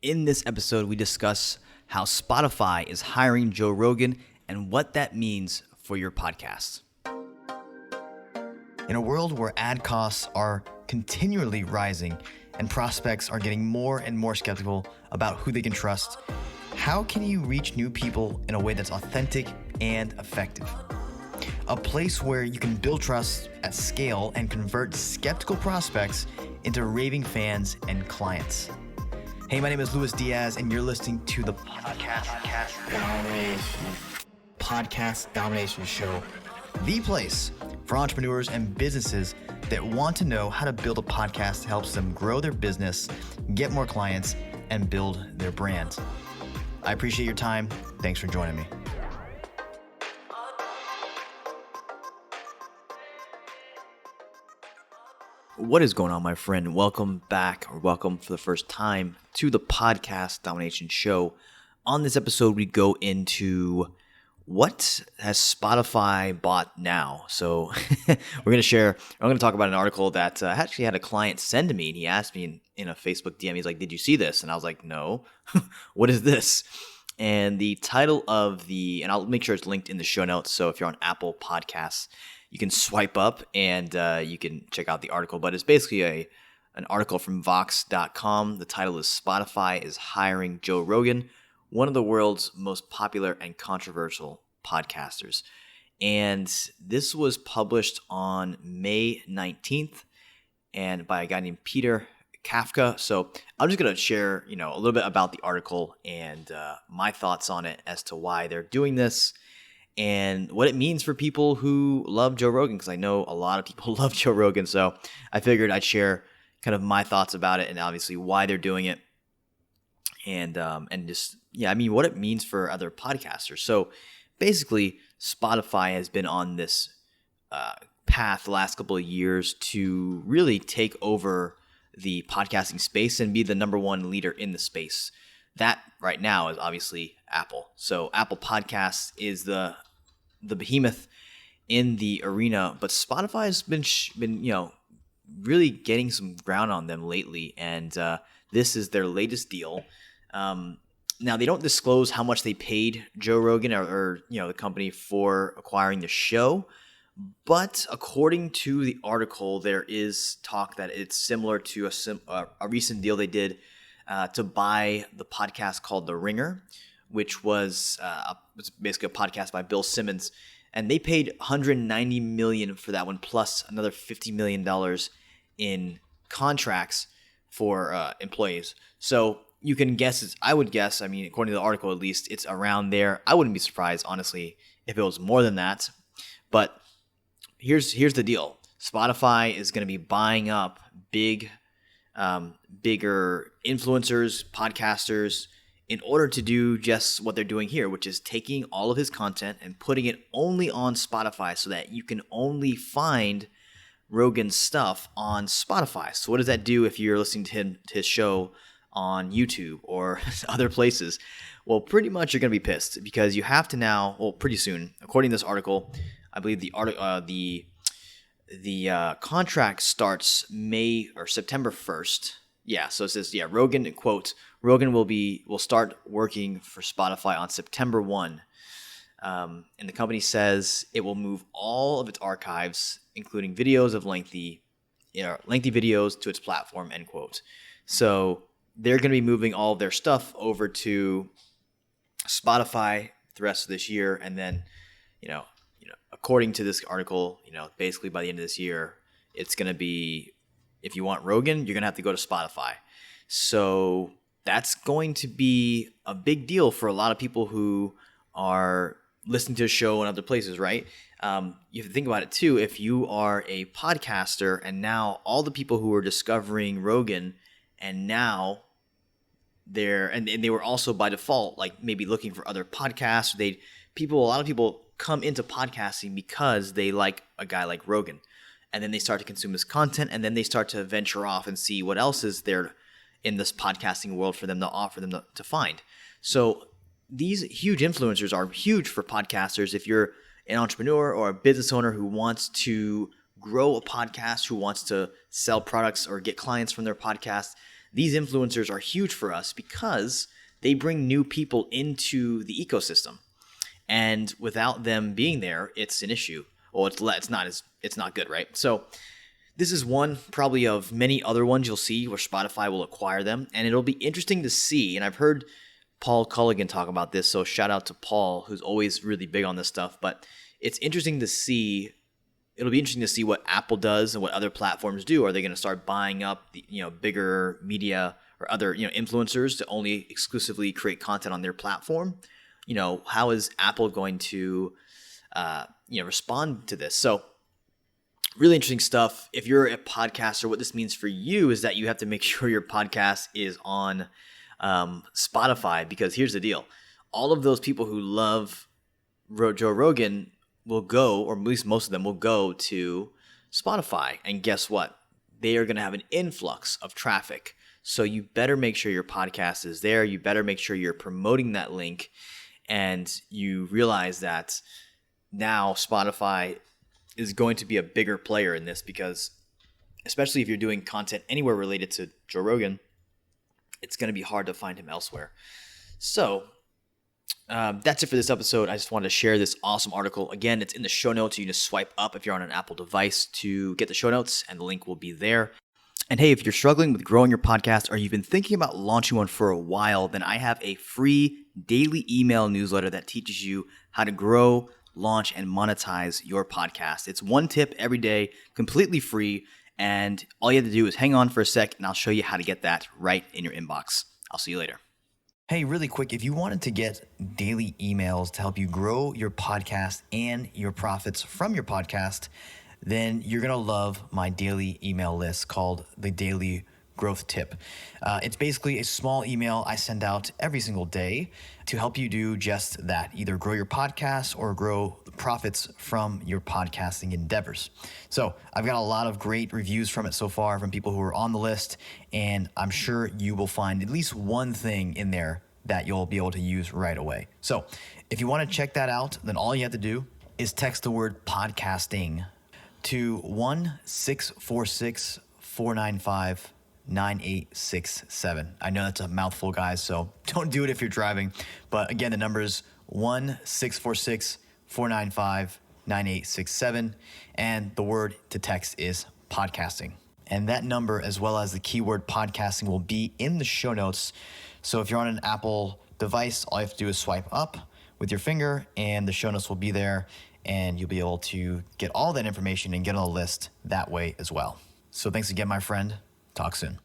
In this episode, we discuss how Spotify is hiring Joe Rogan and what that means for your podcast. In a world where ad costs are continually rising and prospects are getting more and more skeptical about who they can trust, how can you reach new people in a way that's authentic and effective? A place where you can build trust at scale and convert skeptical prospects into raving fans and clients. Hey, my name is Luis Diaz, and you're listening to the Podcast Domination Show, the place for entrepreneurs and businesses that want to know how to build a podcast that helps them grow their business, get more clients, and build their brand. I appreciate your time. Thanks for joining me. What is going on, my friend? Welcome back, or welcome for the first time to the Podcast Domination Show. On this episode, we go into what has Spotify bought now. So I'm going to talk about an article that I actually had a client send to me, and he asked me in a Facebook DM, he's like, did you see this? And I was like, no. What is this? And the title of and I'll make sure it's linked in the show notes. So if you're on Apple Podcasts, you can swipe up and you can check out the article. But it's basically an article from Vox.com. The title is Spotify is hiring Joe Rogan, one of the world's most popular and controversial podcasters. And this was published on May 19th and by a guy named Peter Kafka. So I'm just going to share, a little bit about the article and my thoughts on it as to why they're doing this and what it means for people who love Joe Rogan, because I know a lot of people love Joe Rogan. So I figured I'd share kind of my thoughts about it and obviously why they're doing it and just, what it means for other podcasters. So basically, Spotify has been on this path the last couple of years to really take over the podcasting space and be the number one leader in the space. That right now is obviously Apple. So Apple Podcasts is the behemoth in the arena, but Spotify has been really getting some ground on them lately, and this is their latest deal. Now they don't disclose how much they paid Joe Rogan or the company for acquiring the show, but according to the article, there is talk that it's similar to a recent deal they did to buy the podcast called The Ringer, which was basically a podcast by Bill Simmons, and they paid $190 million for that one, plus another $50 million in contracts for employees. So you can guess, I would guess, according to the article at least, it's around there. I wouldn't be surprised, honestly, if it was more than that. But here's the deal. Spotify is going to be buying up bigger influencers, podcasters, in order to do just what they're doing here, which is taking all of his content and putting it only on Spotify so that you can only find Rogan's stuff on Spotify. So what does that do if you're listening to his show on YouTube or other places? Well, pretty much you're going to be pissed because you have to now, pretty soon, according to this article, I believe the contract starts May or September 1st. Yeah, so it says, Rogan, quote, Rogan will start working for Spotify on September 1. And the company says it will move all of its archives, including videos of lengthy videos, to its platform, end quote. So they're going to be moving all of their stuff over to Spotify the rest of this year. And then, according to this article, basically by the end of this year, it's going to be, if you want Rogan, you're going to have to go to Spotify. So that's going to be a big deal for a lot of people who are listening to a show in other places, right? You have to think about it too. If you are a podcaster and now all the people who are discovering Rogan and now and they were also by default, like maybe looking for other podcasts. A lot of people come into podcasting because they like a guy like Rogan. And then they start to consume his content, and then they start to venture off and see what else is there in this podcasting world for them to offer them to find. So these huge influencers are huge for podcasters. If you're an entrepreneur or a business owner who wants to grow a podcast, who wants to sell products or get clients from their podcast, these influencers are huge for us because they bring new people into the ecosystem. And without them being there, it's an issue. Well, it's not good, right? So this is one probably of many other ones you'll see where Spotify will acquire them. And it'll be interesting to see. And I've heard Paul Culligan talk about this. So shout out to Paul, who's always really big on this stuff. But it's interesting to see. It'll be interesting to see what Apple does and what other platforms do. Are they going to start buying up the, bigger media or other, influencers to only exclusively create content on their platform? How is Apple going to, respond to this? So really interesting stuff. If you're a podcaster, what this means for you is that you have to make sure your podcast is on Spotify, because here's the deal. All of those people who love Joe Rogan will go, or at least most of them will go to Spotify. And guess what? They are going to have an influx of traffic. So you better make sure your podcast is there. You better make sure you're promoting that link. And you realize that now Spotify is going to be a bigger player in this, because especially if you're doing content anywhere related to Joe Rogan, it's going to be hard to find him elsewhere. So that's it for this episode. I just wanted to share this awesome article. Again, it's in the show notes. You can just swipe up if you're on an Apple device to get the show notes, and the link will be there. And hey, if you're struggling with growing your podcast, or you've been thinking about launching one for a while, then I have a free daily email newsletter that teaches you how to grow, launch, and monetize your podcast. It's one tip every day, completely free. And all you have to do is hang on for a sec, and I'll show you how to get that right in your inbox. I'll see you later. Hey, really quick, if you wanted to get daily emails to help you grow your podcast and your profits from your podcast, then you're going to love my daily email list called the Daily Growth Tip. It's basically a small email I send out every single day to help you do just that, either grow your podcast or grow profits from your podcasting endeavors. So I've got a lot of great reviews from it so far from people who are on the list, and I'm sure you will find at least one thing in there that you'll be able to use right away. So if you want to check that out, then all you have to do is text the word podcasting to 1-646-495-9867. I know that's a mouthful, guys, so don't do it if you're driving. But again, the number is 1-646-495-9867, and the word to text is podcasting. And that number, as well as the keyword podcasting, will be in the show notes. So if you're on an Apple device, all you have to do is swipe up with your finger, and the show notes will be there, and you'll be able to get all that information and get on the list that way as well. So thanks again, my friend. Talk soon.